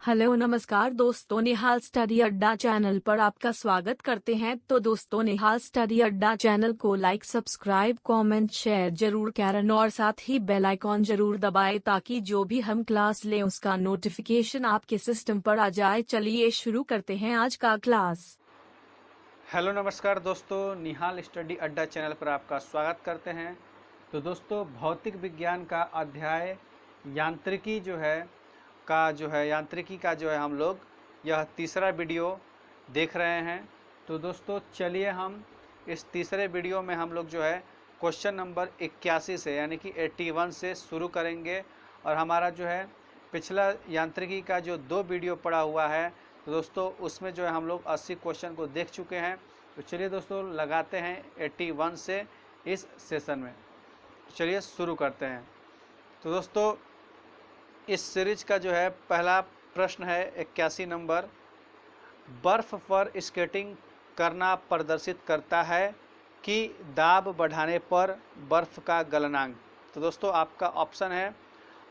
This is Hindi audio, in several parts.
हेलो नमस्कार दोस्तों, निहाल स्टडी अड्डा चैनल पर आपका स्वागत करते हैं। तो दोस्तों, निहाल स्टडी अड्डा चैनल को लाइक, सब्सक्राइब, कमेंट, शेयर जरूर करें और साथ ही बेल आइकॉन जरूर दबाएं ताकि जो भी हम क्लास लें उसका नोटिफिकेशन आपके सिस्टम पर आ जाए। चलिए शुरू करते हैं आज का क्लास। हेलो नमस्कार दोस्तों, निहाल स्टडी अड्डा चैनल पर आपका स्वागत करते हैं। तो दोस्तों, भौतिक विज्ञान का अध्याय यांत्रिकी यांत्रिकी का हम लोग यह तीसरा वीडियो देख रहे हैं। तो दोस्तों चलिए हम इस तीसरे वीडियो में हम लोग क्वेश्चन नंबर 81 से यानी कि 81 से शुरू करेंगे। और हमारा पिछला यांत्रिकी का जो 2 वीडियो पड़ा हुआ है, तो दोस्तों उसमें हम लोग 80 क्वेश्चन को देख चुके हैं। तो चलिए दोस्तों लगाते हैं 81 से इस सेशन में। चलिए शुरू करते हैं। तो दोस्तों इस सीरीज का पहला प्रश्न है 81 नंबर। बर्फ पर स्केटिंग करना प्रदर्शित करता है कि दाब बढ़ाने पर बर्फ का गलनांक। तो दोस्तों आपका ऑप्शन है,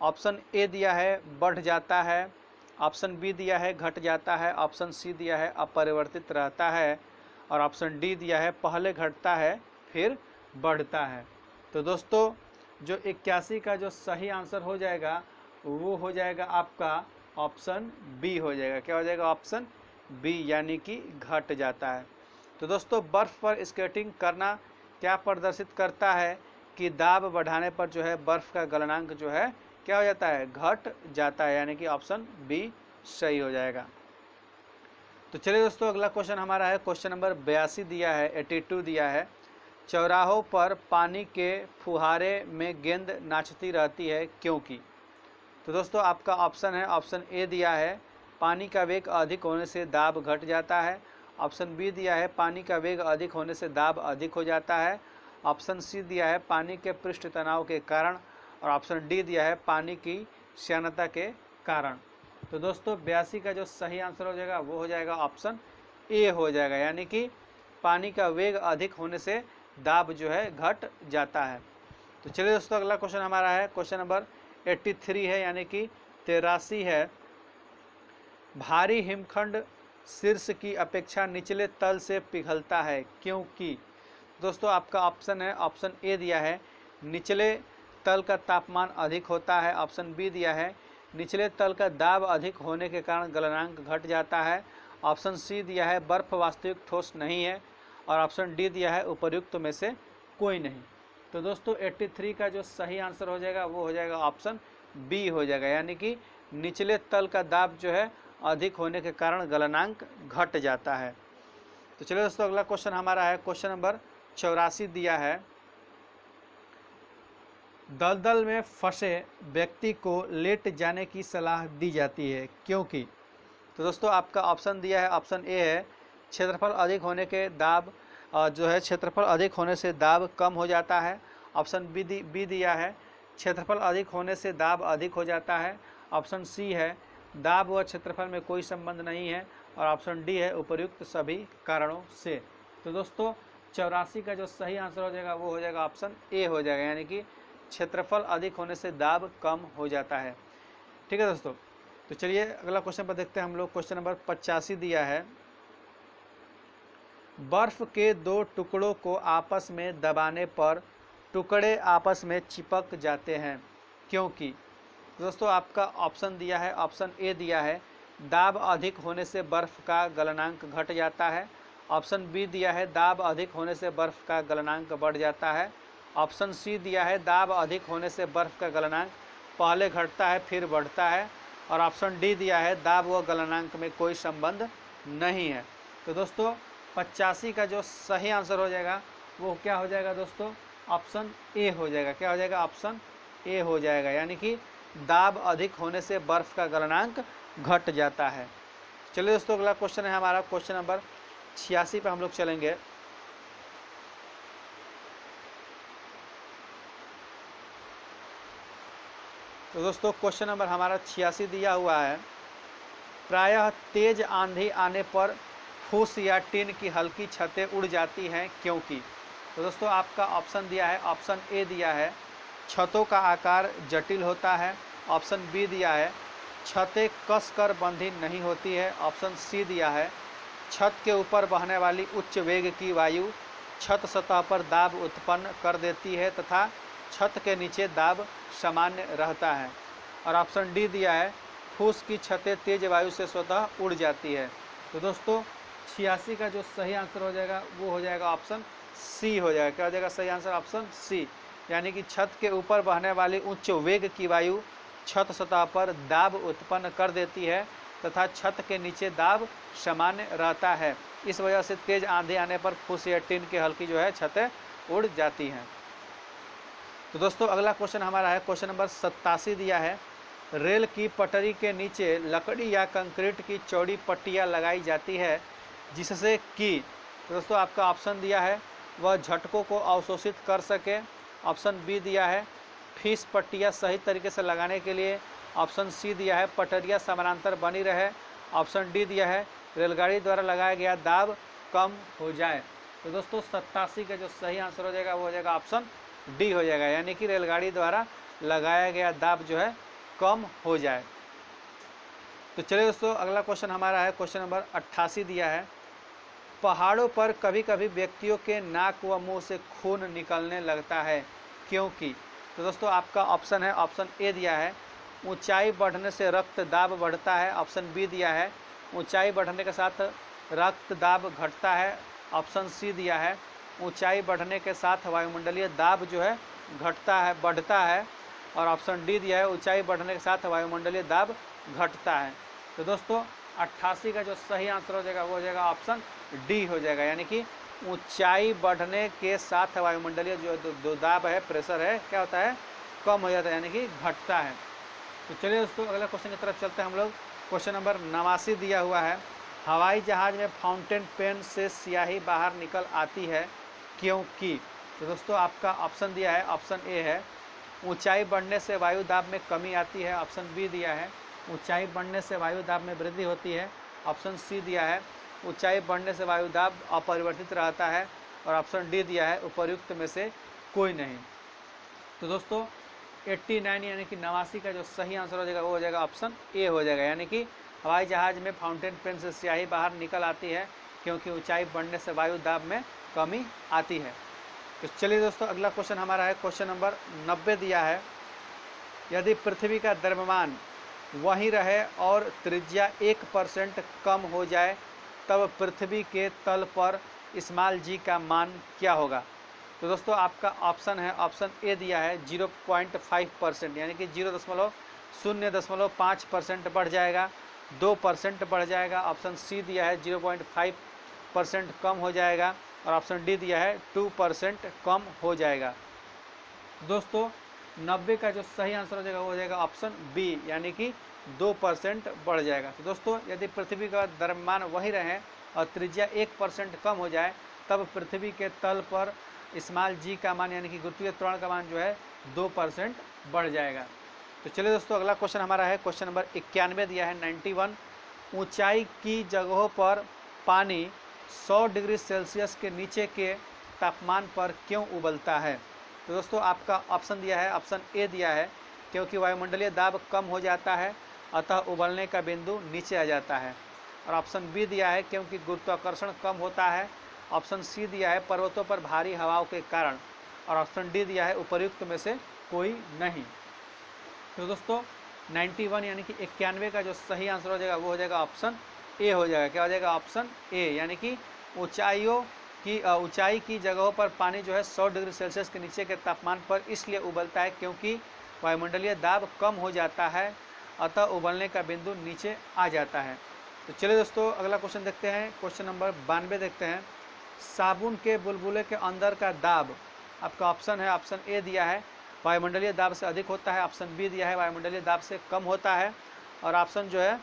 ऑप्शन ए दिया है बढ़ जाता है, ऑप्शन बी दिया है घट जाता है, ऑप्शन सी दिया है अपरिवर्तित रहता है, और ऑप्शन डी दिया है पहले घटता है फिर बढ़ता है। तो दोस्तों जो 81 का जो सही आंसर हो जाएगा वो हो जाएगा आपका ऑप्शन बी हो जाएगा। क्या हो जाएगा? ऑप्शन बी, यानी कि घट जाता है। तो दोस्तों बर्फ़ पर स्केटिंग करना क्या प्रदर्शित करता है कि दाब बढ़ाने पर बर्फ़ का गलनांक क्या हो जाता है? घट जाता है, यानी कि ऑप्शन बी सही हो जाएगा। तो चलिए दोस्तों अगला क्वेश्चन हमारा है क्वेश्चन नंबर 82 दिया है, 82 दिया है। चौराहों पर पानी के फुहारे में गेंद नाचती रहती है क्योंकि। तो दोस्तों आपका ऑप्शन है, ऑप्शन ए दिया है पानी का वेग अधिक होने से दाब घट जाता है, ऑप्शन बी दिया है पानी का वेग अधिक होने से दाब अधिक हो जाता है, ऑप्शन सी दिया है पानी के पृष्ठ तनाव के कारण, और ऑप्शन डी दिया है पानी की श्यानता के कारण। तो दोस्तों 82 का जो सही आंसर हो जाएगा वो हो जाएगा ऑप्शन ए हो जाएगा, यानी कि पानी का वेग अधिक होने से दाब घट जाता है। तो चलिए दोस्तों अगला क्वेश्चन हमारा है क्वेश्चन नंबर 83 है, यानी कि 83 है। भारी हिमखंड शीर्ष की अपेक्षा निचले तल से पिघलता है क्योंकि। दोस्तों आपका ऑप्शन है, ऑप्शन ए दिया है निचले तल का तापमान अधिक होता है, ऑप्शन बी दिया है निचले तल का दाब अधिक होने के कारण गलनांक घट जाता है, ऑप्शन सी दिया है बर्फ वास्तविक ठोस नहीं है, और ऑप्शन डी दिया है उपर्युक्त में से कोई नहीं। तो दोस्तों 83 का जो सही आंसर हो जाएगा वो हो जाएगा ऑप्शन बी हो जाएगा, यानी कि निचले तल का दाब अधिक होने के कारण गलनांक घट जाता है। तो चलिए दोस्तों अगला क्वेश्चन हमारा है क्वेश्चन नंबर 84 दिया है। दलदल में फंसे व्यक्ति को लेट जाने की सलाह दी जाती है क्योंकि। तो दोस्तों आपका ऑप्शन दिया है, ऑप्शन ए है क्षेत्रफल अधिक होने के दाब क्षेत्रफल अधिक होने से दाब कम हो जाता है, ऑप्शन बी दिया है क्षेत्रफल अधिक होने से दाब अधिक हो जाता है, ऑप्शन सी है दाब व क्षेत्रफल में कोई संबंध नहीं है, और ऑप्शन डी है उपर्युक्त सभी कारणों से। तो दोस्तों 84 का जो सही आंसर हो जाएगा वो हो जाएगा ऑप्शन ए हो जाएगा, यानी कि क्षेत्रफल अधिक होने से दाब कम हो जाता है। ठीक है दोस्तों, तो चलिए अगला क्वेश्चन पर देखते हैं हम लोग। क्वेश्चन नंबर 85 दिया है। बर्फ के 2 टुकड़ों को आपस में दबाने पर टुकड़े आपस में चिपक जाते हैं क्योंकि। दोस्तों आपका ऑप्शन दिया है, ऑप्शन ए दिया है दाब अधिक होने से बर्फ का गलनांक घट जाता है, ऑप्शन बी दिया है दाब अधिक होने से बर्फ का गलनांक बढ़ जाता है, ऑप्शन सी दिया है दाब अधिक होने से बर्फ का गलनांक पहले घटता है फिर बढ़ता है, और ऑप्शन डी दिया है दाब व गलनांक में कोई संबंध नहीं है। तो दोस्तों 85 का जो सही आंसर हो जाएगा वो क्या हो जाएगा दोस्तों? ऑप्शन ए हो जाएगा। क्या हो जाएगा? ऑप्शन ए हो जाएगा, यानी कि दाब अधिक होने से बर्फ का गलनांक घट जाता है। चलिए दोस्तों अगला क्वेश्चन है हमारा क्वेश्चन नंबर 86 पे हम लोग चलेंगे। तो दोस्तों क्वेश्चन नंबर हमारा 86 दिया हुआ है। प्रायः तेज आंधी आने पर फूस या टिन की हल्की छतें उड़ जाती हैं क्योंकि। तो दोस्तों आपका ऑप्शन दिया है, ऑप्शन ए दिया है छतों का आकार जटिल होता है, ऑप्शन बी दिया है छतें कस कर बंधी नहीं होती है। ऑप्शन सी दिया है छत के ऊपर बहने वाली उच्च वेग की वायु छत सतह पर दाब उत्पन्न कर देती है तथा छत के नीचे दाब सामान्य रहता है। और ऑप्शन डी दिया है फूस की छतें तेज वायु से स्वतः उड़ जाती है। तो दोस्तों 86 का जो सही आंसर हो जाएगा वो हो जाएगा ऑप्शन सी हो जाएगा। क्या हो जाएगा सही आंसर? ऑप्शन सी, यानी कि छत के ऊपर बहने वाली उच्च वेग की वायु छत सतह पर दाब उत्पन्न कर देती है तथा छत के नीचे दाब सामान्य रहता है। इस वजह से तेज आंधी आने पर फूस या टिन की हल्की जो है छतें उड़ जाती हैं। तो दोस्तों अगला क्वेश्चन हमारा है क्वेश्चन नंबर 87 दिया है रेल की पटरी के नीचे लकड़ी या कंक्रीट की चौड़ी पट्टियाँ लगाई जाती है जिससे कि तो दोस्तों आपका ऑप्शन दिया है वह झटकों को अवशोषित कर सके। ऑप्शन बी दिया है फीस पट्टियाँ सही तरीके से लगाने के लिए। ऑप्शन सी दिया है पटरियाँ समानांतर बनी रहे। ऑप्शन डी दिया है रेलगाड़ी द्वारा लगाया गया दाब कम हो जाए। तो दोस्तों 87 का जो सही आंसर हो जाएगा वो हो जाएगा ऑप्शन डी हो जाएगा, यानी कि रेलगाड़ी द्वारा लगाया गया दाब जो है कम हो जाए। तो चलिए दोस्तों अगला क्वेश्चन हमारा है क्वेश्चन नंबर 88 दिया है पहाड़ों पर कभी कभी व्यक्तियों के नाक व मुंह से खून निकलने लगता है क्योंकि। तो दोस्तों आपका ऑप्शन है ऑप्शन ए दिया है ऊंचाई बढ़ने से रक्त दाब बढ़ता है। ऑप्शन बी दिया है ऊंचाई बढ़ने के साथ रक्त दाब घटता है। ऑप्शन सी दिया है ऊंचाई बढ़ने के साथ वायुमंडलीय दाब जो है बढ़ता है। और ऑप्शन डी दिया है ऊंचाई बढ़ने के साथ वायुमंडलीय दाब घटता है। तो दोस्तों 88 का जो सही आंसर हो जाएगा वो हो जाएगा ऑप्शन डी हो जाएगा, यानी कि ऊंचाई बढ़ने के साथ वायुमंडलीय जो दाब है प्रेशर है क्या होता है कम हो जाता है, यानी कि घटता है। तो चलिए दोस्तों अगला क्वेश्चन की तरफ चलते हैं हम लोग। क्वेश्चन नंबर 89 दिया हुआ है हवाई जहाज में फाउंटेन पेन से स्याही बाहर निकल आती है क्योंकि। तो दोस्तों आपका ऑप्शन दिया है ऑप्शन ए है ऊंचाई बढ़ने से वायु दाब में कमी आती है। ऑप्शन बी दिया है ऊंचाई बढ़ने से वायु दाब में वृद्धि होती है। ऑप्शन सी दिया है ऊंचाई बढ़ने से वायु दाब अपरिवर्तित रहता है। और ऑप्शन डी दिया है उपर्युक्त में से कोई नहीं। तो दोस्तों 89 यानी कि 89 का जो सही आंसर हो जाएगा वो हो जाएगा ऑप्शन ए हो जाएगा, यानी कि हवाई जहाज में फाउंटेन पेन से स्याही बाहर निकल आती है क्योंकि ऊंचाई बढ़ने से वायु दाब में कमी आती है। तो चलिए दोस्तों अगला क्वेश्चन हमारा है क्वेश्चन नंबर 90 दिया है यदि पृथ्वी का द्रव्यमान वहीं रहे और त्रिज्या 1% कम हो जाए तब पृथ्वी के तल पर इस्माइल जी का मान क्या होगा। तो दोस्तों आपका ऑप्शन है ऑप्शन ए दिया है 0.5%, यानी कि 0.05% बढ़ जाएगा, 2% बढ़ जाएगा। ऑप्शन सी दिया है 0.5% कम हो जाएगा। और ऑप्शन डी दिया है 2% कम हो जाएगा। दोस्तों 90 का जो सही आंसर हो जाएगा वो हो जाएगा ऑप्शन बी, यानी कि 2% बढ़ जाएगा। तो दोस्तों यदि पृथ्वी का द्रव्यमान वही रहे और त्रिज्या 1% कम हो जाए तब पृथ्वी के तल पर इस्माइल जी का मान यानी कि गुरुत्वीय त्वरण का मान जो है 2% बढ़ जाएगा। तो चलिए दोस्तों अगला क्वेश्चन हमारा है क्वेश्चन नंबर 91 दिया है 91 ऊंचाई की जगहों पर पानी 100 डिग्री सेल्सियस के नीचे के तापमान पर क्यों उबलता है। तो दोस्तों आपका ऑप्शन दिया है ऑप्शन ए दिया है क्योंकि वायुमंडलीय दाब कम हो जाता है अतः उबलने का बिंदु नीचे आ जाता है। और ऑप्शन बी दिया है क्योंकि गुरुत्वाकर्षण कम होता है। ऑप्शन सी दिया है पर्वतों पर भारी हवाओं के कारण। और ऑप्शन डी दिया है उपर्युक्त में से कोई नहीं। तो दोस्तों 91 यानी कि 91 का जो सही आंसर हो जाएगा वो हो जाएगा ऑप्शन ए हो जाएगा। क्या हो जाएगा ऑप्शन ए, यानी कि ऊंचाई की जगहों पर पानी जो है 100 डिग्री सेल्सियस के नीचे के तापमान पर इसलिए उबलता है क्योंकि वायुमंडलीय दाब कम हो जाता है अतः उबलने का बिंदु नीचे आ जाता है। तो चलिए दोस्तों अगला क्वेश्चन देखते हैं क्वेश्चन नंबर 92 देखते हैं साबुन के बुलबुले के अंदर का दाब। आपका ऑप्शन है ऑप्शन ए दिया है वायुमंडलीय दाब से अधिक होता है। ऑप्शन बी दिया है वायुमंडलीय दाब से कम होता है। और ऑप्शन जो है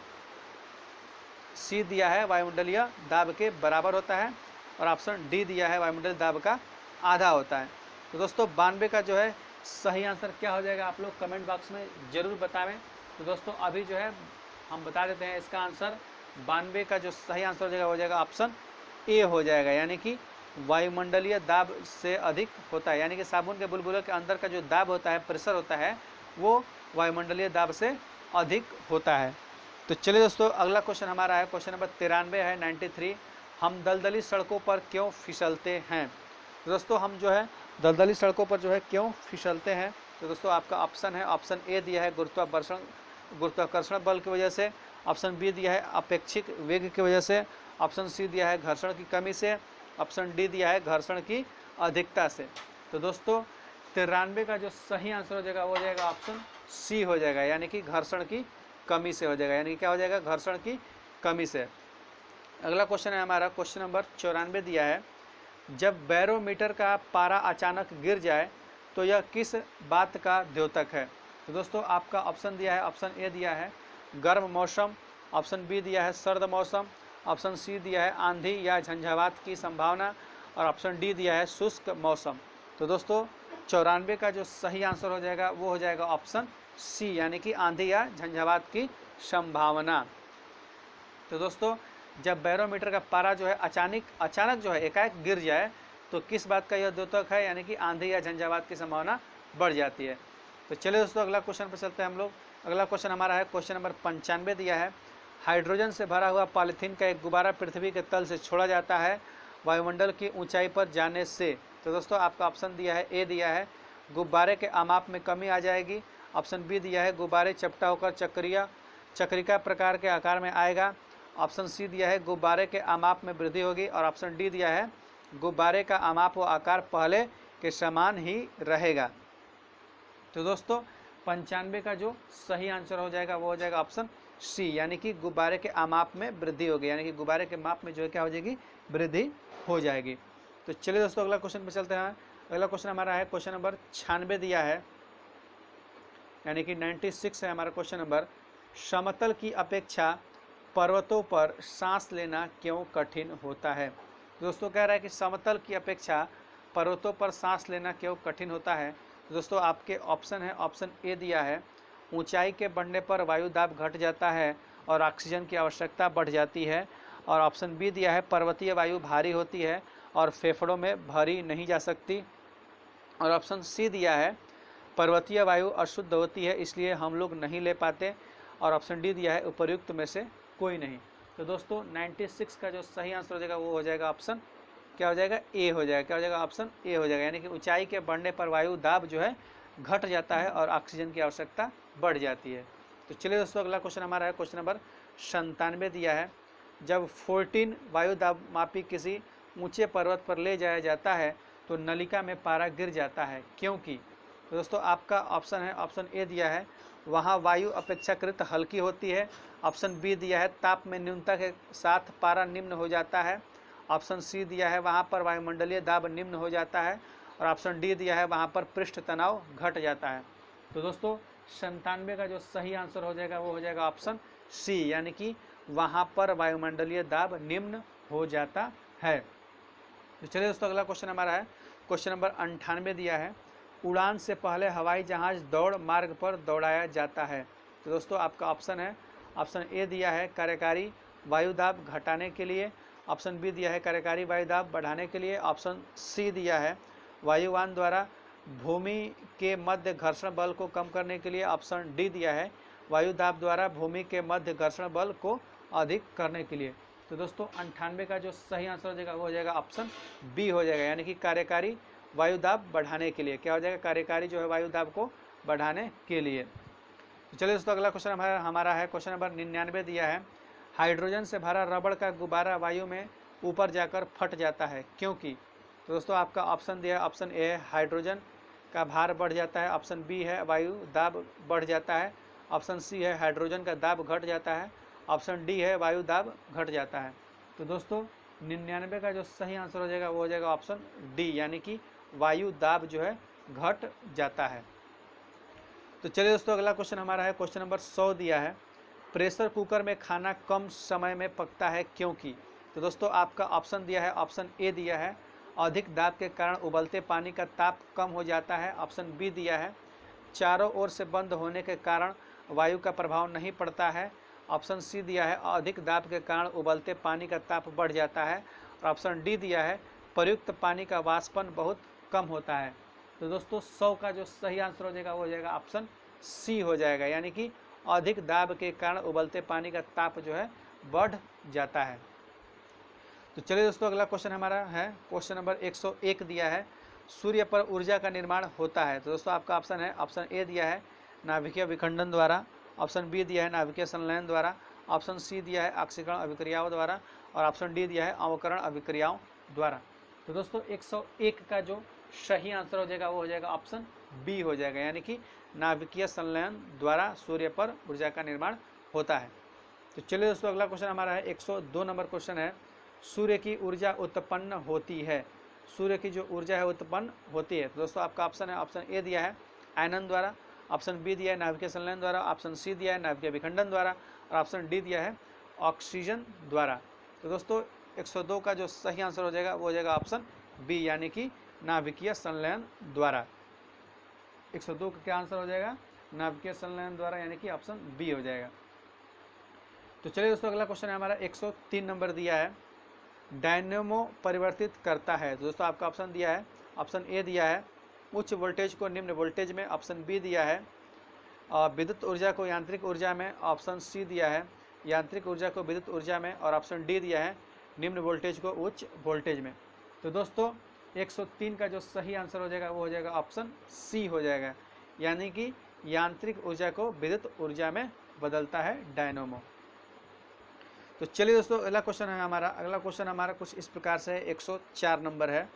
सी दिया है वायुमंडलीय दाब के बराबर होता है। और ऑप्शन डी दिया है वायुमंडलीय दाब का आधा होता है। तो दोस्तों 92 का जो है सही आंसर क्या हो जाएगा आप लोग कमेंट बॉक्स में ज़रूर बतावें। तो दोस्तों अभी जो है हम बता देते हैं इसका आंसर 92 का जो सही आंसर हो जाएगा ऑप्शन ए हो जाएगा, यानी कि वायुमंडलीय दाब से अधिक होता है। यानी कि साबुन के बुलबुले के अंदर का जो दाब होता है प्रेशर होता है वो वायुमंडलीय दाब से अधिक होता है। तो चलिए दोस्तों, अगला क्वेश्चन हमारा है क्वेश्चन नंबर 93 है 93। हम दलदली सड़कों पर क्यों फिसलते हैं? तो दोस्तों हम जो है दलदली सड़कों पर जो है क्यों फिसलते हैं? तो दोस्तों आपका ऑप्शन है, ऑप्शन ए दिया है गुरुत्वाकर्षण बल की वजह से, ऑप्शन बी दिया है अपेक्षिक वेग की वजह से, ऑप्शन सी दिया है घर्षण की कमी से, ऑप्शन डी दिया है घर्षण की अधिकता से। तो दोस्तों 93 का जो सही आंसर हो जाएगा वो हो जाएगा ऑप्शन सी हो जाएगा, यानी कि घर्षण की कमी से हो जाएगा, यानी कि क्या हो जाएगा, घर्षण की कमी से। अगला क्वेश्चन है हमारा क्वेश्चन नंबर 94 दिया है, जब बैरोमीटर का पारा अचानक गिर जाए तो यह किस बात का द्योतक है? तो दोस्तों आपका ऑप्शन दिया है, ऑप्शन ए दिया है गर्म मौसम, ऑप्शन बी दिया है सर्द मौसम, ऑप्शन सी दिया है आंधी या झंझावात की संभावना, और ऑप्शन डी दिया है शुष्क मौसम। तो दोस्तों 94 का जो सही आंसर हो जाएगा वो हो जाएगा ऑप्शन सी, यानी कि आंधी या झंझावात की संभावना। तो दोस्तों जब बैरोमीटर का पारा जो है अचानक जो है एकाएक गिर जाए तो किस बात का यह द्योतक है, यानी कि आंधी या झंझावात की संभावना बढ़ जाती है। तो चलिए दोस्तों अगला क्वेश्चन पर चलते हैं हम लोग। अगला क्वेश्चन हमारा है क्वेश्चन नंबर 95 दिया है, हाइड्रोजन से भरा हुआ पॉलीथीन का एक गुब्बारा पृथ्वी के तल से छोड़ा जाता है वायुमंडल की ऊंचाई पर जाने से। तो दोस्तों आपका ऑप्शन दिया है, ए दिया है गुब्बारे के आमाप में कमी आ जाएगी, ऑप्शन बी दिया है गुब्बारे चपटा होकर चक्रिका प्रकार के आकार में आएगा, ऑप्शन सी दिया है गुब्बारे के आमाप में वृद्धि होगी, और ऑप्शन डी दिया है गुब्बारे का आमाप व आकार पहले के समान ही रहेगा। तो दोस्तों 95 का जो सही आंसर हो जाएगा वो हो जाएगा ऑप्शन सी, यानी कि गुब्बारे के आमाप में वृद्धि होगी, यानी कि गुब्बारे के माप में जो है क्या हो जाएगी, वृद्धि हो जाएगी। तो चलिए दोस्तों अगला क्वेश्चन पे चलते हैं। अगला क्वेश्चन हमारा है क्वेश्चन नंबर 96 दिया है, यानी कि 96 है हमारा क्वेश्चन नंबर, समतल की अपेक्षा पर्वतों पर सांस लेना क्यों कठिन होता है? दोस्तों कह रहा है कि समतल की अपेक्षा पर्वतों पर सांस लेना क्यों कठिन होता है। तो दोस्तों आपके ऑप्शन है, ऑप्शन ए दिया है ऊंचाई के बढ़ने पर वायु दाब घट जाता है और ऑक्सीजन की आवश्यकता बढ़ जाती है, और ऑप्शन बी दिया है पर्वतीय वायु भारी होती है और फेफड़ों में भरी नहीं जा सकती, और ऑप्शन सी दिया है पर्वतीय वायु अशुद्ध होती है इसलिए हम लोग नहीं ले पाते, और ऑप्शन डी दिया है उपर्युक्त में से कोई नहीं। तो दोस्तों 96 का जो सही आंसर हो जाएगा वो हो जाएगा ऑप्शन क्या हो जाएगा, ए हो जाएगा, क्या हो जाएगा, ऑप्शन ए हो जाएगा, यानी कि ऊंचाई के बढ़ने पर वायु दाब जो है घट जाता है और ऑक्सीजन की आवश्यकता बढ़ जाती है। तो चलिए दोस्तों अगला क्वेश्चन हमारा है क्वेश्चन नंबर 97 दिया है, जब 14 वायु दाब मापी किसी ऊंचे पर्वत पर ले जाया जाता है तो नलिका में पारा गिर जाता है क्योंकि? तो दोस्तों आपका ऑप्शन है, ऑप्शन ए दिया है वहाँ वायु अपेक्षाकृत हल्की होती है, ऑप्शन बी दिया है ताप में न्यूनता के साथ पारा निम्न हो जाता है, ऑप्शन सी दिया है वहाँ पर वायुमंडलीय दाब निम्न हो जाता है, और ऑप्शन डी दिया है वहाँ पर पृष्ठ तनाव घट जाता है। तो दोस्तों 97 का जो सही आंसर हो जाएगा वो हो जाएगा ऑप्शन सी, यानी कि वहाँ पर वायुमंडलीय दाब निम्न हो जाता है। तो चलिए दोस्तों अगला क्वेश्चन हमारा है क्वेश्चन नंबर 98 दिया है, उड़ान से पहले हवाई जहाज दौड़ मार्ग पर दौड़ाया जाता है। तो दोस्तों आपका ऑप्शन है, ऑप्शन ए दिया है कार्यकारी वायुदाब घटाने के लिए, ऑप्शन बी दिया है कार्यकारी वायुदाब बढ़ाने के लिए, ऑप्शन सी दिया है वायुयान द्वारा भूमि के मध्य घर्षण बल को कम करने के लिए, ऑप्शन डी दिया है वायुदाब द्वारा भूमि के मध्य घर्षण बल को अधिक करने के लिए। तो दोस्तों 98 का जो सही आंसर हो जाएगा वो हो जाएगा ऑप्शन बी हो जाएगा, यानी कि कार्यकारी वायुदाब बढ़ाने के लिए, क्या हो जाएगा, कार्यकारी जो है वायुदाब को बढ़ाने के लिए। तो चलिए दोस्तों अगला क्वेश्चन हमारा है क्वेश्चन नंबर 99 दिया है, हाइड्रोजन से भरा रबड़ का गुब्बारा वायु में ऊपर जाकर फट जाता है क्योंकि? तो दोस्तों आपका ऑप्शन दिया है, ऑप्शन ए है हाइड्रोजन का भार बढ़ जाता है, ऑप्शन बी है वायु दाब बढ़ जाता है, ऑप्शन सी है हाइड्रोजन का दाब घट जाता है, ऑप्शन डी है वायु दाब घट जाता है। तो दोस्तों 99 का जो सही आंसर हो जाएगा वो हो जाएगा ऑप्शन डी, यानी कि वायु दाब जो है घट जाता है। तो चलिए दोस्तों अगला क्वेश्चन हमारा है क्वेश्चन नंबर 100 दिया है, प्रेशर कुकर में खाना कम समय में पकता है क्योंकि? तो दोस्तों आपका ऑप्शन दिया है, ऑप्शन ए दिया है अधिक दाब के कारण उबलते पानी का ताप कम हो जाता है, ऑप्शन बी दिया है चारों ओर से बंद होने के कारण वायु का प्रभाव नहीं पड़ता है, ऑप्शन सी दिया है अधिक दाब के कारण उबलते पानी का ताप बढ़ जाता है, और ऑप्शन डी दिया है प्रयुक्त पानी का वाष्पन बहुत कम होता है। तो दोस्तों 100 का जो सही आंसर हो जाएगा वो हो जाएगा ऑप्शन सी हो जाएगा, यानी कि अधिक दाब के कारण उबलते पानी का ताप जो है बढ़ जाता है। तो चलिए दोस्तों, अगला क्वेश्चन हमारा है क्वेश्चन नंबर 101 दिया है, सूर्य पर ऊर्जा का निर्माण होता है। तो दोस्तों आपका ऑप्शन है, ऑप्शन ए दिया है नाभिकीय विखंडन द्वारा, ऑप्शन बी दिया है नाभिकीय संलयन द्वारा, ऑप्शन सी दिया है ऑक्सीकरण अभिक्रियाओं द्वारा, और ऑप्शन डी दिया है अवकरण अभिक्रियाओं द्वारा। तो दोस्तों 101 का जो सही आंसर हो जाएगा वो हो जाएगा ऑप्शन बी हो जाएगा, यानी कि नाभिकीय संलयन द्वारा सूर्य पर ऊर्जा का निर्माण होता है। तो चलिए दोस्तों, अगला क्वेश्चन हमारा है 102 नंबर क्वेश्चन है, सूर्य की ऊर्जा उत्पन्न होती है। सूर्य की जो ऊर्जा है उत्पन्न होती है। तो दोस्तों आपका ऑप्शन है, ऑप्शन ए दिया है आयनन द्वारा, ऑप्शन बी दिया है नाभिकीय संलयन द्वारा, ऑप्शन सी दिया है नाभिकीय विखंडन द्वारा, और ऑप्शन डी दिया है ऑक्सीजन द्वारा। तो दोस्तों 102 का जो सही आंसर हो जाएगा वो हो जाएगा ऑप्शन बी, यानी कि नाभिकीय संलयन द्वारा। 102 का क्या आंसर हो जाएगा? नाभिकीय संलयन द्वारा, यानी कि ऑप्शन बी हो जाएगा। तो चलिए दोस्तों, अगला क्वेश्चन है हमारा 103 नंबर दिया है, डायनेमो परिवर्तित करता है। तो दोस्तों आपका ऑप्शन दिया है, ऑप्शन ए दिया है उच्च वोल्टेज को निम्न वोल्टेज में, ऑप्शन बी दिया है विद्युत ऊर्जा को यांत्रिक ऊर्जा में, ऑप्शन सी दिया है यांत्रिक ऊर्जा को विद्युत ऊर्जा में, और ऑप्शन डी दिया है निम्न वोल्टेज को उच्च वोल्टेज में। तो दोस्तों 103 का जो सही आंसर हो जाएगा वो हो जाएगा ऑप्शन सी हो जाएगा, यानी कि यांत्रिक ऊर्जा को विद्युत ऊर्जा में बदलता है डायनेमो। तो चलिए दोस्तों, अगला क्वेश्चन हमारा कुछ इस प्रकार से है, 104 नंबर है,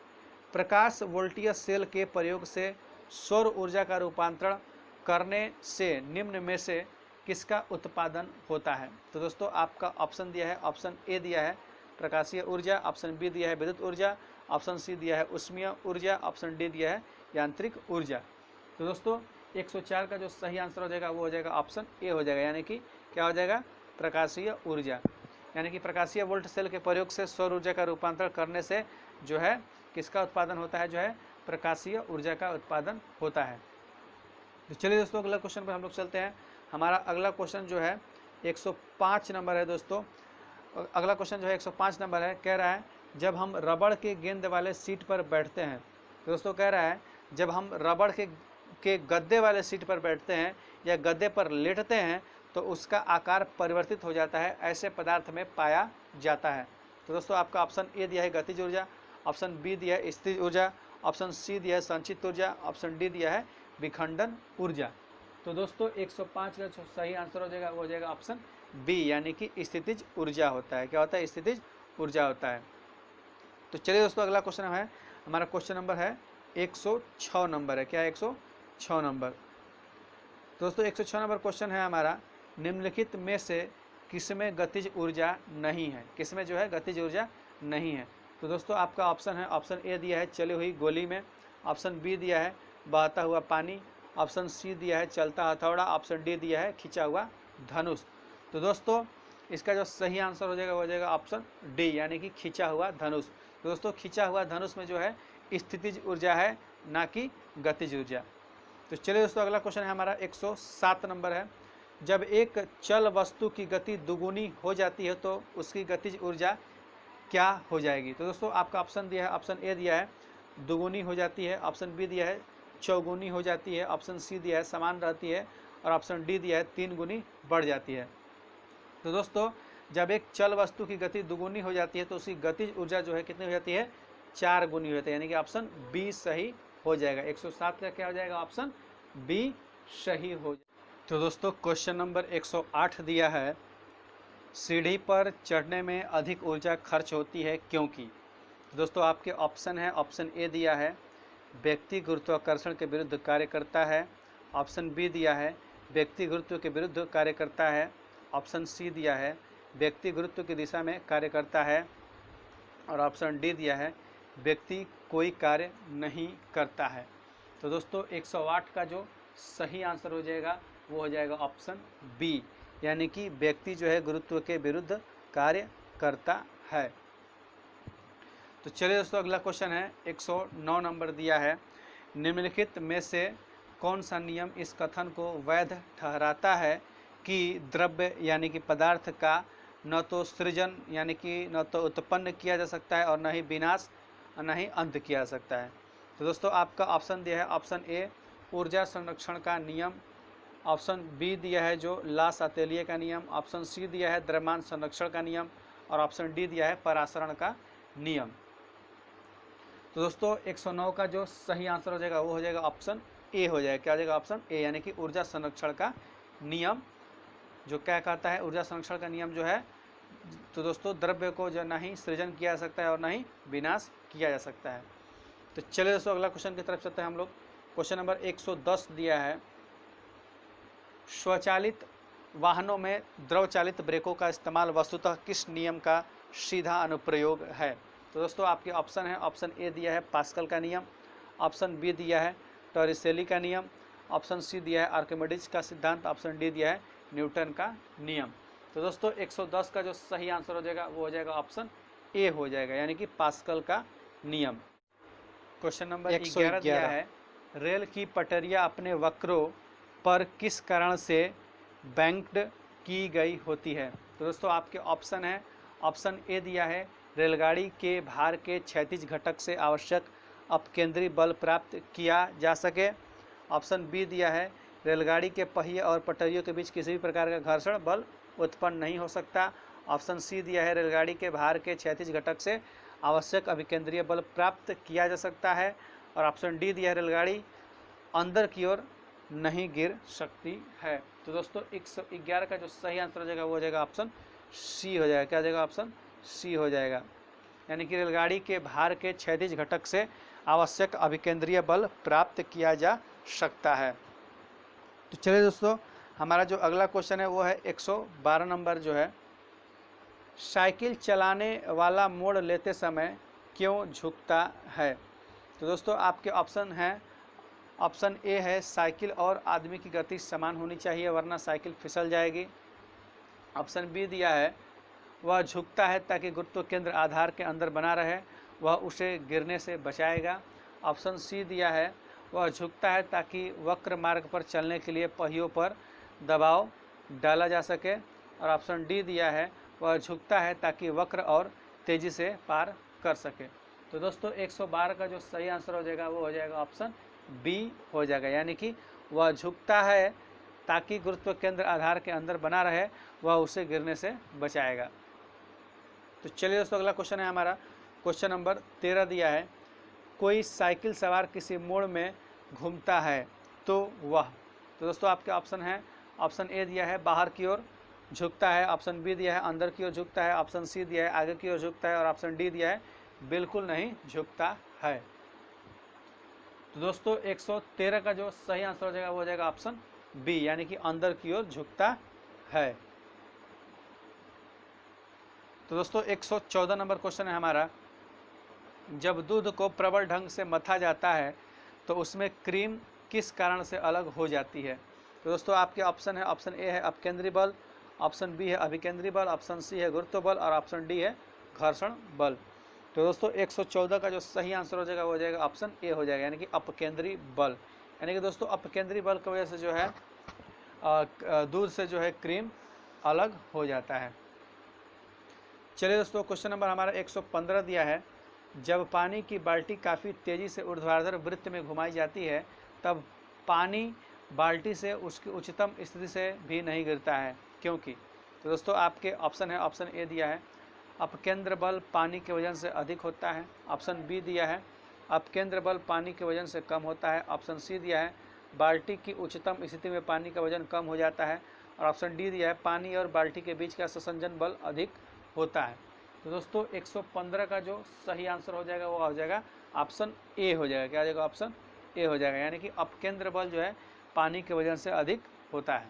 प्रकाश वोल्टीय सेल के प्रयोग से सौर ऊर्जा का रूपांतरण करने से निम्न में से किसका उत्पादन होता है। तो दोस्तों आपका ऑप्शन दिया है, ऑप्शन ए दिया है प्रकाशीय ऊर्जा, ऑप्शन बी दिया है विद्युत ऊर्जा, ऑप्शन सी दिया है उष्मीय ऊर्जा, ऑप्शन डी दिया है यांत्रिक ऊर्जा। तो दोस्तों 104 का जो सही आंसर हो जाएगा वो हो जाएगा ऑप्शन ए हो जाएगा, यानी कि क्या हो जाएगा? प्रकाशीय ऊर्जा, यानी कि प्रकाशीय वोल्ट सेल के प्रयोग से सौर ऊर्जा का रूपांतरण करने से जो है किसका उत्पादन होता है? जो है प्रकाशीय ऊर्जा का उत्पादन होता है। तो चलिए दोस्तों, अगला क्वेश्चन पर हम लोग चलते हैं। हमारा अगला क्वेश्चन जो है 105 नंबर है। दोस्तों अगला क्वेश्चन जो है 105 नंबर है, कह रहा है जब हम रबड़ के गेंद वाले सीट पर बैठते हैं। दोस्तों कह रहा है जब हम रबड़ के गद्दे वाले सीट पर बैठते हैं या गद्दे पर लेटते हैं तो उसका आकार परिवर्तित हो जाता है, ऐसे पदार्थ में पाया जाता है। तो दोस्तों आपका ऑप्शन ए दिया है गतिज ऊर्जा, ऑप्शन बी दिया है स्थिर ऊर्जा, ऑप्शन सी दिया है संचित ऊर्जा, ऑप्शन डी दिया है विखंडन ऊर्जा। तो दोस्तों 105 का सही आंसर हो जाएगा वो हो जाएगा ऑप्शन बी, यानी कि स्थितिज ऊर्जा होता है। क्या होता है? स्थितिज ऊर्जा होता है। तो चलिए दोस्तों, अगला क्वेश्चन है हमारा क्वेश्चन नंबर है 106 नंबर है। क्या है? 106 नंबर। दोस्तों 106 नंबर क्वेश्चन है हमारा, निम्नलिखित में से किसमें गतिज ऊर्जा नहीं है? किसमें जो है गतिज ऊर्जा नहीं है? तो दोस्तों आपका ऑप्शन है, ऑप्शन ए दिया है चली हुई गोली में, ऑप्शन बी दिया है बहता हुआ पानी, ऑप्शन सी दिया है चलता हथौड़ा, ऑप्शन डी दिया है खिंचा हुआ धनुष। तो दोस्तों इसका जो सही आंसर हो जाएगा वो हो जाएगा ऑप्शन डी, यानी कि खिंचा हुआ धनुष। तो दोस्तों खिंचा हुआ धनुष में जो है स्थितिज ऊर्जा है, ना कि गतिज ऊर्जा। तो चलिए दोस्तों, अगला क्वेश्चन है हमारा 107 नंबर है, जब एक चल वस्तु की गति दुगुनी हो जाती है तो उसकी गतिज ऊर्जा क्या हो जाएगी? तो दोस्तों आपका ऑप्शन दिया है, ऑप्शन ए दिया है दुगुनी हो जाती है, ऑप्शन बी दिया है चौगुनी हो जाती है, ऑप्शन सी दिया है समान रहती है, और ऑप्शन डी दिया है 3 गुनी बढ़ जाती है। तो दोस्तों जब एक चल वस्तु की गति दुगुनी हो जाती है तो उसकी गतिज ऊर्जा जो है कितनी हो जाती है? 4 गुनी हो जाती है, यानी कि ऑप्शन बी सही हो जाएगा। 107 का क्या हो जाएगा? ऑप्शन बी सही हो जाएगा। तो दोस्तों क्वेश्चन नंबर 108 दिया है, सीढ़ी पर चढ़ने में अधिक ऊर्जा खर्च होती है क्योंकि? तो दोस्तों आपके ऑप्शन है, ऑप्शन ए दिया है व्यक्ति गुरुत्वाकर्षण के विरुद्ध कार्य करता है, ऑप्शन बी दिया है व्यक्ति गुरुत्व के विरुद्ध कार्य करता है, ऑप्शन सी दिया है व्यक्ति गुरुत्व की दिशा में कार्य करता है, और ऑप्शन डी दिया है व्यक्ति कोई कार्य नहीं करता है। तो दोस्तों 108 का जो सही आंसर हो जाएगा वो हो जाएगा ऑप्शन बी, यानी कि व्यक्ति जो है गुरुत्व के विरुद्ध कार्य करता है। तो चलिए दोस्तों, अगला क्वेश्चन है 109 नंबर दिया है, निम्नलिखित में से कौन सा नियम इस कथन को वैध ठहराता है कि द्रव्य यानी कि पदार्थ का न तो सृजन यानी कि न तो उत्पन्न किया जा सकता है और न ही विनाश और न ही अंत किया जा सकता है? तो दोस्तों आपका ऑप्शन दिया है, ऑप्शन ए ऊर्जा संरक्षण का नियम, ऑप्शन बी दिया है जो ला सातेलिए का नियम, ऑप्शन सी दिया है द्रव्यमान संरक्षण का नियम, और ऑप्शन डी दिया है परासरण का नियम। तो दोस्तों 109 का जो सही आंसर हो जाएगा वो हो जाएगा ऑप्शन ए हो जाएगा। क्या हो जाएगा? ऑप्शन ए, यानी कि ऊर्जा संरक्षण का नियम जो क्या कहता है, ऊर्जा संरक्षण का नियम जो है, तो दोस्तों द्रव्य को जो ना ही सृजन किया जा सकता है और ना ही विनाश किया जा सकता है। तो चलिए दोस्तों अगला क्वेश्चन की तरफ चलते हैं हम लोग। क्वेश्चन नंबर 110 दिया है, स्वचालित वाहनों में द्रव चालित ब्रेकों का इस्तेमाल वस्तुतः किस नियम का सीधा अनुप्रयोग है? तो दोस्तों आपके ऑप्शन है, ऑप्शन ए दिया है पास्कल का नियम, ऑप्शन बी दिया है टॉरिसेली का नियम, ऑप्शन सी दिया है आर्किमिडीज का सिद्धांत, ऑप्शन डी दिया है न्यूटन का नियम। तो दोस्तों 110 का जो सही आंसर हो जाएगा वो हो जाएगा ऑप्शन ए हो जाएगा, यानी कि पास्कल का नियम। क्वेश्चन नंबर 11 दिया है, रेल की पटरियां अपने वक्रों पर किस कारण से बैंक्ड की गई होती है? तो दोस्तों आपके ऑप्शन है, ऑप्शन ए दिया है रेलगाड़ी के भार के क्षैतिज घटक से आवश्यक अपकेंद्री बल प्राप्त किया जा सके, ऑप्शन बी दिया है रेलगाड़ी के पहिए और पटरियों के बीच किसी भी प्रकार का घर्षण बल उत्पन्न नहीं हो सकता, ऑप्शन सी दिया है रेलगाड़ी के भार के क्षैतिज घटक से आवश्यक अभिकेंद्रीय बल प्राप्त किया जा सकता है, और ऑप्शन डी दिया है रेलगाड़ी अंदर की ओर नहीं गिर सकती है। तो दोस्तों 111 का जो सही आंसर हो जाएगा वो हो जाएगा ऑप्शन सी हो जाएगा। क्या हो जाएगा? ऑप्शन सी हो जाएगा, यानी कि रेलगाड़ी के भार के क्षैतिज घटक से आवश्यक अभिकेंद्रीय बल प्राप्त किया जा सकता है। तो चलिए दोस्तों हमारा जो अगला क्वेश्चन है वो है 112 नंबर जो है, साइकिल चलाने वाला मोड़ लेते समय क्यों झुकता है? तो दोस्तों आपके ऑप्शन हैं, ऑप्शन ए है साइकिल और आदमी की गति समान होनी चाहिए वरना साइकिल फिसल जाएगी, ऑप्शन बी दिया है वह झुकता है ताकि गुरुत्व केंद्र आधार के अंदर बना रहे, वह उसे गिरने से बचाएगा, ऑप्शन सी दिया है वह झुकता है ताकि वक्र मार्ग पर चलने के लिए पहियों पर दबाव डाला जा सके, और ऑप्शन डी दिया है वह झुकता है ताकि वक्र और तेज़ी से पार कर सके। तो दोस्तों 112 का जो सही आंसर हो जाएगा वो हो जाएगा ऑप्शन बी हो जाएगा, यानी कि वह झुकता है ताकि गुरुत्व केंद्र आधार के अंदर बना रहे, वह उसे गिरने से बचाएगा। तो चलिए दोस्तों अगला क्वेश्चन है हमारा, क्वेश्चन नंबर 13 दिया है, कोई साइकिल सवार किसी मोड़ में घूमता है तो वह। तो दोस्तों आपके ऑप्शन है, ऑप्शन ए दिया है बाहर की ओर झुकता है, ऑप्शन बी दिया है अंदर की ओर झुकता है, ऑप्शन सी दिया है आगे की ओर झुकता है, और ऑप्शन डी दिया है बिल्कुल नहीं झुकता है। तो दोस्तों 113 का जो सही आंसर हो जाएगा वो हो जाएगा ऑप्शन बी, यानी कि अंदर की ओर झुकता है। तो दोस्तों 114 नंबर क्वेश्चन है हमारा, जब दूध को प्रबल ढंग से मथा जाता है तो उसमें क्रीम किस कारण से अलग हो जाती है? तो दोस्तों आपके ऑप्शन है, ऑप्शन ए है अपकेंद्री बल, ऑप्शन बी है अभिकेंद्री बल, ऑप्शन सी है गुरुत्व बल, और ऑप्शन डी है घर्षण बल। तो दोस्तों 114 का जो सही आंसर हो जाएगा वो हो जाएगा ऑप्शन ए हो जाएगा, यानी कि अपकेंद्री बल, यानी कि दोस्तों अपकेंद्री बल की वजह से जो है दूध से जो है क्रीम अलग हो जाता है। चलिए दोस्तों क्वेश्चन नंबर हमारा 115 दिया है, जब पानी की बाल्टी काफ़ी तेज़ी से ऊर्ध्वाधर वृत्त में घुमाई जाती है तब पानी बाल्टी से उसकी उच्चतम स्थिति से भी नहीं गिरता है, क्योंकि? तो दोस्तों आपके ऑप्शन है, ऑप्शन ए दिया है अपकेंद्र बल पानी के वजन से अधिक होता है, ऑप्शन बी दिया है अपकेंद्र बल पानी के वजन से कम होता है, ऑप्शन सी दिया है बाल्टी की उच्चतम स्थिति में पानी का वजन कम हो जाता है, और ऑप्शन डी दिया है पानी और बाल्टी के बीच का संसंजन बल अधिक होता है। तो दोस्तों 115 का जो सही आंसर हो जाएगा वो हो जाएगा ऑप्शन ए हो जाएगा। क्या हो जाएगा? ऑप्शन ए हो जाएगा, यानी कि अपकेंद्र बल जो है पानी के वजन से अधिक होता है।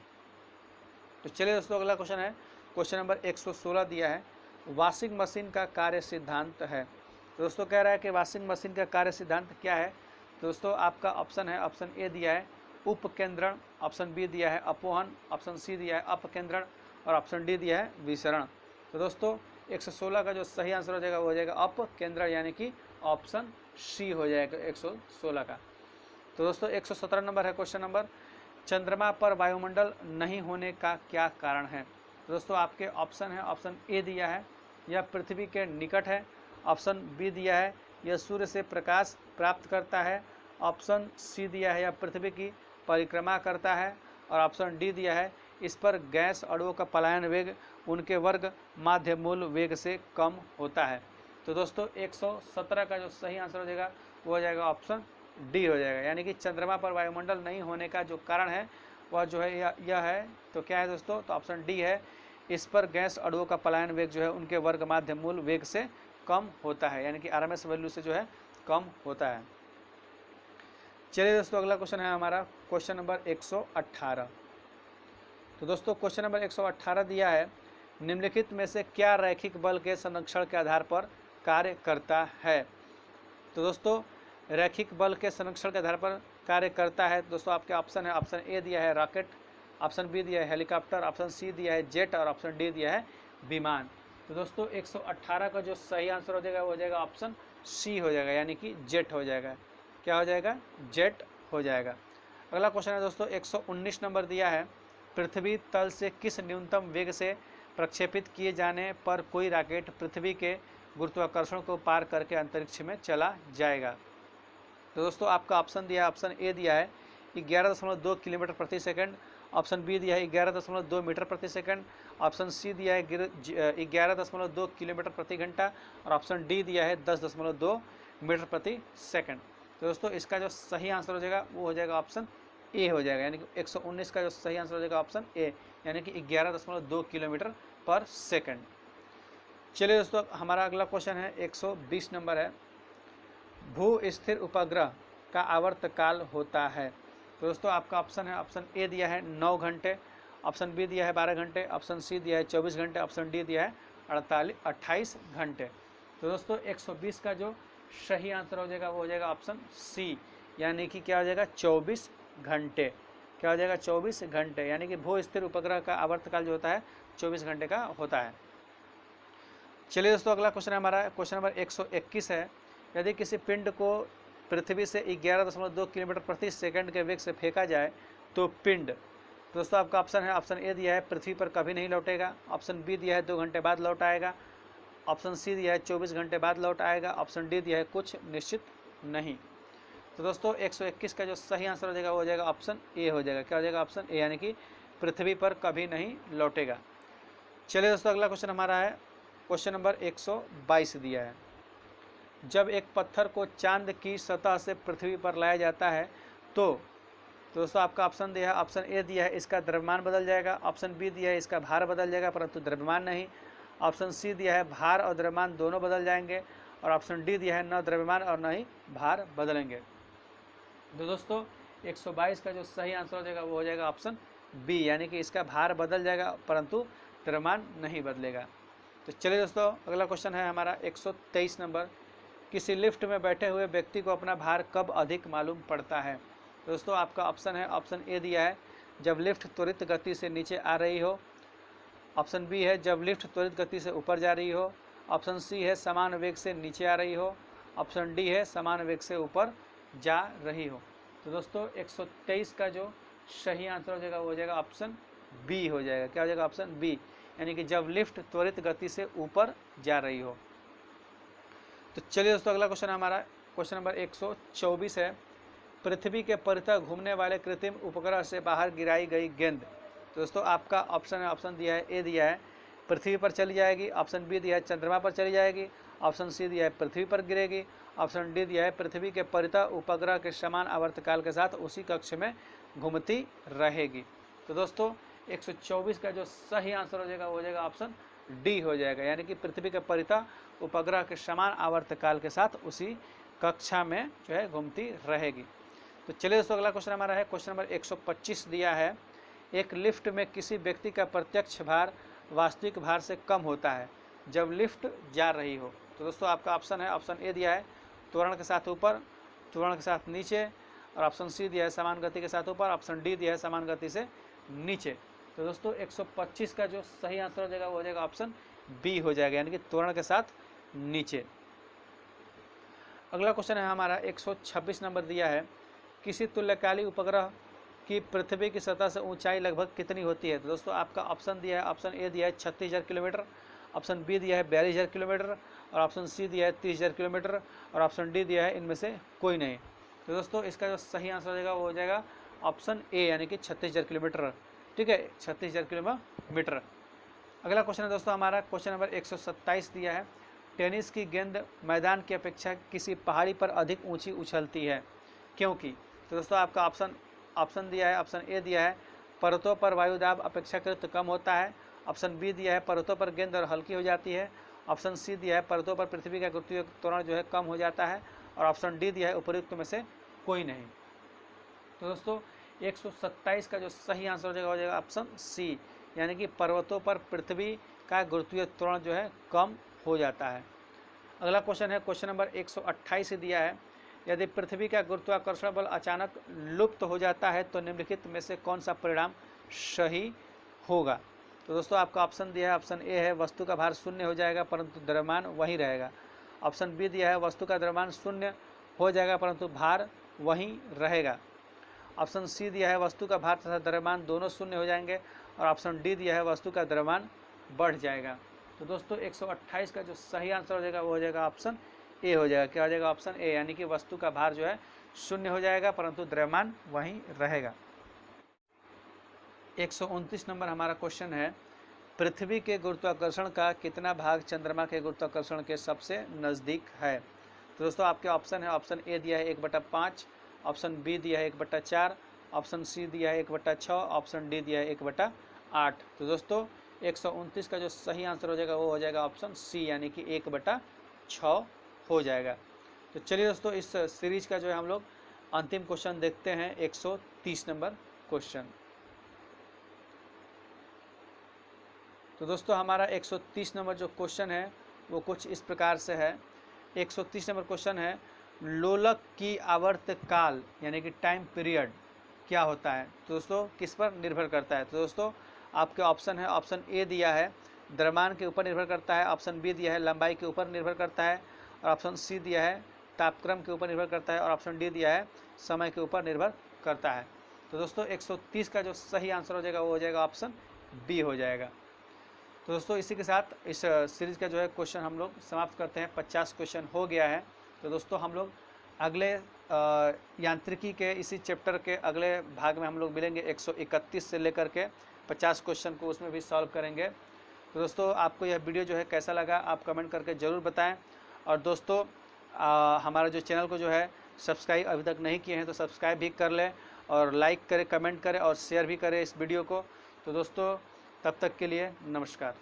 तो चलिए दोस्तों अगला क्वेश्चन है, क्वेश्चन नंबर 116 दिया है, वॉशिंग मशीन का कार्य सिद्धांत है। तो दोस्तों कह रहा है कि वॉशिंग मशीन का कार्य सिद्धांत क्या है? तो दोस्तों आपका ऑप्शन है, ऑप्शन ए दिया है उपकेंद्रण, ऑप्शन बी दिया है अपवहन, ऑप्शन सी दिया है अपकेंद्रण, और ऑप्शन डी दिया है विसरण। तो दोस्तों 116 का जो सही आंसर हो जाएगा वो हो जाएगा अपकेंद्रण, यानी कि ऑप्शन सी हो जाएगा 116 का। तो दोस्तों 117 नंबर है क्वेश्चन नंबर, चंद्रमा पर वायुमंडल नहीं होने का क्या कारण है? तो दोस्तों आपके ऑप्शन है, ऑप्शन ए दिया है यह पृथ्वी के निकट है, ऑप्शन बी दिया है यह सूर्य से प्रकाश प्राप्त करता है, ऑप्शन सी दिया है यह पृथ्वी की परिक्रमा करता है, और ऑप्शन डी दिया है इस पर गैस अणुओं का पलायन वेग उनके वर्ग माध्य मूल वेग से कम होता है। तो दोस्तों 117 का जो सही आंसर हो जाएगा वो हो जाएगा ऑप्शन डी हो जाएगा, यानी कि चंद्रमा पर वायुमंडल नहीं होने का जो कारण है वह जो है यह है। तो क्या है दोस्तों, तो ऑप्शन डी है इस पर गैस अणुओं का पलायन वेग जो है उनके वर्ग माध्य मूल वेग से कम होता है, यानी कि आरएमएस वैल्यू से जो है कम होता है। चलिए दोस्तों अगला क्वेश्चन है हमारा क्वेश्चन नंबर 118। तो दोस्तों क्वेश्चन नंबर 118 दिया है निम्नलिखित में से क्या रैखिक बल के संरक्षण के आधार पर कार्य करता है। तो दोस्तों रैखिक बल के संरक्षण के आधार पर कार्य करता है दोस्तों आपके ऑप्शन है, ऑप्शन ए दिया है रॉकेट, ऑप्शन बी दिया है हेलीकॉप्टर, ऑप्शन सी दिया है जेट और ऑप्शन डी दिया है विमान। तो दोस्तों 118 का जो सही आंसर हो जाएगा वो हो जाएगा ऑप्शन सी हो जाएगा, यानी कि जेट हो जाएगा। क्या हो जाएगा, जेट हो जाएगा। अगला क्वेश्चन है दोस्तों 119 नंबर दिया है पृथ्वी तल से किस न्यूनतम वेग से प्रक्षेपित किए जाने पर कोई रॉकेट पृथ्वी के गुरुत्वाकर्षण को पार करके अंतरिक्ष में चला जाएगा। तो दोस्तों आपका ऑप्शन दिया है, ऑप्शन ए दिया है 11.2 किलोमीटर प्रति सेकंड, ऑप्शन बी दिया है 11.2 मीटर प्रति सेकंड, ऑप्शन सी दिया है 11.2 किलोमीटर प्रति घंटा और ऑप्शन डी दिया है 10.2 मीटर प्रति सेकंड। तो दोस्तों इसका जो सही आंसर हो जाएगा वो हो जाएगा ऑप्शन ए हो जाएगा, यानी कि 119 का जो सही आंसर हो जाएगा ऑप्शन ए, यानी कि 11.2 किलोमीटर पर सेकंड। चलिए दोस्तों हमारा अगला क्वेश्चन है 120 नंबर है भू स्थिर उपग्रह का आवर्तकाल होता है। तो दोस्तों आपका ऑप्शन है, ऑप्शन ए दिया है 9 घंटे, ऑप्शन बी दिया है 12 घंटे, ऑप्शन सी दिया है 24 घंटे, ऑप्शन डी दिया है 28 घंटे। तो दोस्तों 120 का जो सही आंसर हो जाएगा वो हो जाएगा ऑप्शन सी, यानी कि क्या हो जाएगा 24 घंटे। क्या हो जाएगा 24 घंटे, यानी कि भू स्थिर उपग्रह का आवर्तकाल जो होता है 24 घंटे का होता है। चलिए दोस्तों अगला क्वेश्चन है हमारा क्वेश्चन नंबर 121 है यदि किसी पिंड को पृथ्वी से 11.2 किलोमीटर प्रति सेकंड के वेग से फेंका जाए तो पिंड, दोस्तों आपका ऑप्शन है, ऑप्शन ए दिया है पृथ्वी पर कभी नहीं लौटेगा, ऑप्शन बी दिया है 2 घंटे बाद लौट आएगा, ऑप्शन सी दिया है 24 घंटे बाद लौट आएगा, ऑप्शन डी दिया है कुछ निश्चित नहीं। तो दोस्तों 121 का जो सही आंसर हो जाएगा वो हो जाएगा ऑप्शन ए हो जाएगा। क्या हो जाएगा ऑप्शन ए, यानी कि पृथ्वी पर कभी नहीं लौटेगा। चलिए दोस्तों अगला क्वेश्चन हमारा है क्वेश्चन नंबर 122 दिया है जब एक पत्थर को चांद की सतह से पृथ्वी पर लाया जाता है तो दोस्तों आपका ऑप्शन दिया है, ऑप्शन ए दिया है इसका द्रव्यमान बदल जाएगा, ऑप्शन बी दिया है इसका भार बदल जाएगा परंतु द्रव्यमान नहीं, ऑप्शन सी दिया है भार और द्रव्यमान दोनों बदल जाएंगे और ऑप्शन डी दिया है न द्रव्यमान और न ही भार बदलेंगे। तो दोस्तों 122 का जो सही आंसर हो जाएगा वो हो जाएगा ऑप्शन बी, यानी कि इसका भार बदल जाएगा परंतु द्रव्यमान नहीं बदलेगा। तो चलिए दोस्तों अगला क्वेश्चन है हमारा 123 नंबर किसी लिफ्ट में बैठे हुए व्यक्ति को अपना भार कब अधिक मालूम पड़ता है। दोस्तों आपका ऑप्शन है, ऑप्शन ए दिया है जब लिफ्ट त्वरित गति से नीचे आ रही हो, ऑप्शन बी है जब लिफ्ट त्वरित गति से ऊपर जा रही हो, ऑप्शन सी है समान वेग से नीचे आ रही हो, ऑप्शन डी है समान वेग से ऊपर जा रही हो। तो दोस्तों 123 का जो सही आंसर हो जाएगा वो हो जाएगा ऑप्शन बी हो जाएगा। क्या हो जाएगा ऑप्शन बी, यानी कि जब लिफ्ट त्वरित गति से ऊपर जा रही हो। तो चलिए दोस्तों अगला क्वेश्चन हमारा क्वेश्चन नंबर 124 है पृथ्वी के परितः घूमने वाले कृत्रिम उपग्रह से बाहर गिराई गई गेंद। तो दोस्तों आपका ऑप्शन है, ऑप्शन दिया है ए दिया है पृथ्वी पर चली जाएगी, ऑप्शन बी दिया है चंद्रमा पर चली जाएगी, ऑप्शन सी दिया है पृथ्वी पर गिरेगी, ऑप्शन डी दिया है पृथ्वी के परितः उपग्रह के समान आवर्तकाल के साथ उसी कक्ष में घूमती रहेगी। तो दोस्तों 124 का जो सही आंसर हो जाएगा वो हो जाएगा ऑप्शन डी हो जाएगा, यानी कि पृथ्वी के परितः उपग्रह के समान आवर्तकाल के साथ उसी कक्षा में जो है घूमती रहेगी। तो चलिए दोस्तों अगला क्वेश्चन हमारा है क्वेश्चन नंबर 125 दिया है एक लिफ्ट में किसी व्यक्ति का प्रत्यक्ष भार वास्तविक भार से कम होता है जब लिफ्ट जा रही हो। तो दोस्तों आपका ऑप्शन है, ऑप्शन ए दिया है त्वरण के साथ ऊपर, त्वरण के साथ नीचे और ऑप्शन सी दिया है समान गति के साथ ऊपर, ऑप्शन डी दिया है समान गति से नीचे। तो दोस्तों 125 का जो सही आंसर हो जाएगा वो हो जाएगा ऑप्शन बी हो जाएगा, यानी कि त्वरण के साथ नीचे। अगला क्वेश्चन है हमारा 126 नंबर दिया है किसी तुल्यकाली उपग्रह की पृथ्वी की सतह से ऊंचाई लगभग कितनी होती है। तो दोस्तों आपका ऑप्शन दिया है, ऑप्शन ए दिया है 36,000 किलोमीटर, ऑप्शन बी दिया है 42,000 किलोमीटर और ऑप्शन सी दिया है 30,000 किलोमीटर और ऑप्शन डी दिया है इनमें से कोई नहीं। तो दोस्तों इसका जो सही आंसर हो जाएगा वो हो जाएगा ऑप्शन ए यानी कि 36,000 किलोमीटर। ठीक है, 36,000 किलोमीटर। अगला क्वेश्चन है दोस्तों हमारा क्वेश्चन नंबर 127 दिया है, टेनिस की गेंद मैदान की अपेक्षा किसी पहाड़ी पर अधिक ऊंची उछलती है, क्योंकि? तो दोस्तों आपका ऑप्शन दिया है, ऑप्शन ए दिया है पर्वतों पर वायुदाब अपेक्षाकृत कम होता है, ऑप्शन बी दिया है पर्वतों पर गेंद और हल्की हो जाती है, ऑप्शन सी दिया है पर्वतों पर पृथ्वी का गुरुत्वीय त्वरण जो है कम हो जाता है, और ऑप्शन डी दिया है उपयुक्त में से कोई नहीं। तो दोस्तों 127 का जो सही आंसर हो जाएगा ऑप्शन सी, यानी कि पर्वतों पर पृथ्वी का गुरुत्वीय त्वरण जो है कम हो जाता है। अगला क्वेश्चन है क्वेश्चन नंबर 128 दिया है, यदि पृथ्वी का गुरुत्वाकर्षण बल अचानक लुप्त हो जाता है तो निम्नलिखित में से कौन सा परिणाम सही होगा? तो दोस्तों आपका ऑप्शन दिया है, ऑप्शन ए है वस्तु का भार शून्य हो जाएगा परंतु द्रव्यमान वही रहेगा, ऑप्शन बी दिया है वस्तु का द्रव्यमान शून्य हो जाएगा परंतु भार वही रहेगा, ऑप्शन सी दिया है वस्तु का भार तथा द्रव्यमान दोनों शून्य हो जाएंगे, और ऑप्शन डी दिया है वस्तु का द्रव्यमान बढ़ जाएगा। तो दोस्तों 128 का जो सही आंसर हो जाएगा वो हो जाएगा ऑप्शन ए हो जाएगा। क्या हो जाएगा? ऑप्शन ए, यानी कि वस्तु का भार जो है शून्य हो जाएगा परंतु द्रव्यमान वहीं रहेगा। 129 नंबर हमारा क्वेश्चन है, पृथ्वी के गुरुत्वाकर्षण का कितना भाग चंद्रमा के गुरुत्वाकर्षण के सबसे नज़दीक है? तो दोस्तों आपके ऑप्शन है, ऑप्शन ए दिया है 1/5, ऑप्शन बी दिया है 1/4, ऑप्शन सी दिया है 1/6, ऑप्शन डी दिया है 1/8। तो दोस्तों 129 का जो सही आंसर हो जाएगा वो हो जाएगा ऑप्शन सी, यानी कि 1/6 हो जाएगा। तो चलिए दोस्तों इस सीरीज का जो है हम लोग अंतिम क्वेश्चन देखते हैं, 130 नंबर क्वेश्चन। तो दोस्तों हमारा 130 नंबर जो क्वेश्चन है वो कुछ इस प्रकार से है। 130 नंबर क्वेश्चन है, लोलक की आवर्तकाल यानी कि टाइम पीरियड क्या होता है? तो दोस्तों किस पर निर्भर करता है? तो दोस्तों आपके ऑप्शन है, ऑप्शन ए दिया है द्रव्यमान के ऊपर निर्भर करता है, ऑप्शन बी दिया है लंबाई के ऊपर निर्भर करता है, और ऑप्शन सी दिया है तापक्रम के ऊपर निर्भर करता है, और ऑप्शन डी दिया है समय के ऊपर निर्भर करता है। तो दोस्तों 130 का जो सही आंसर हो जाएगा वो हो जाएगा ऑप्शन बी हो जाएगा। तो दोस्तों इसी के साथ इस सीरीज़ का जो है क्वेश्चन हम लोग समाप्त करते हैं। 50 क्वेश्चन हो गया है। तो दोस्तों हम लोग अगले यांत्रिकी के इसी चैप्टर के अगले भाग में हम लोग मिलेंगे, 131 से लेकर के 50 क्वेश्चन को उसमें भी सॉल्व करेंगे। तो दोस्तों आपको यह वीडियो जो है कैसा लगा आप कमेंट करके ज़रूर बताएं, और दोस्तों हमारा जो चैनल को जो है सब्सक्राइब अभी तक नहीं किए हैं तो सब्सक्राइब भी कर लें, और लाइक करें, कमेंट करें और शेयर भी करें इस वीडियो को। तो दोस्तों तब तक के लिए नमस्कार।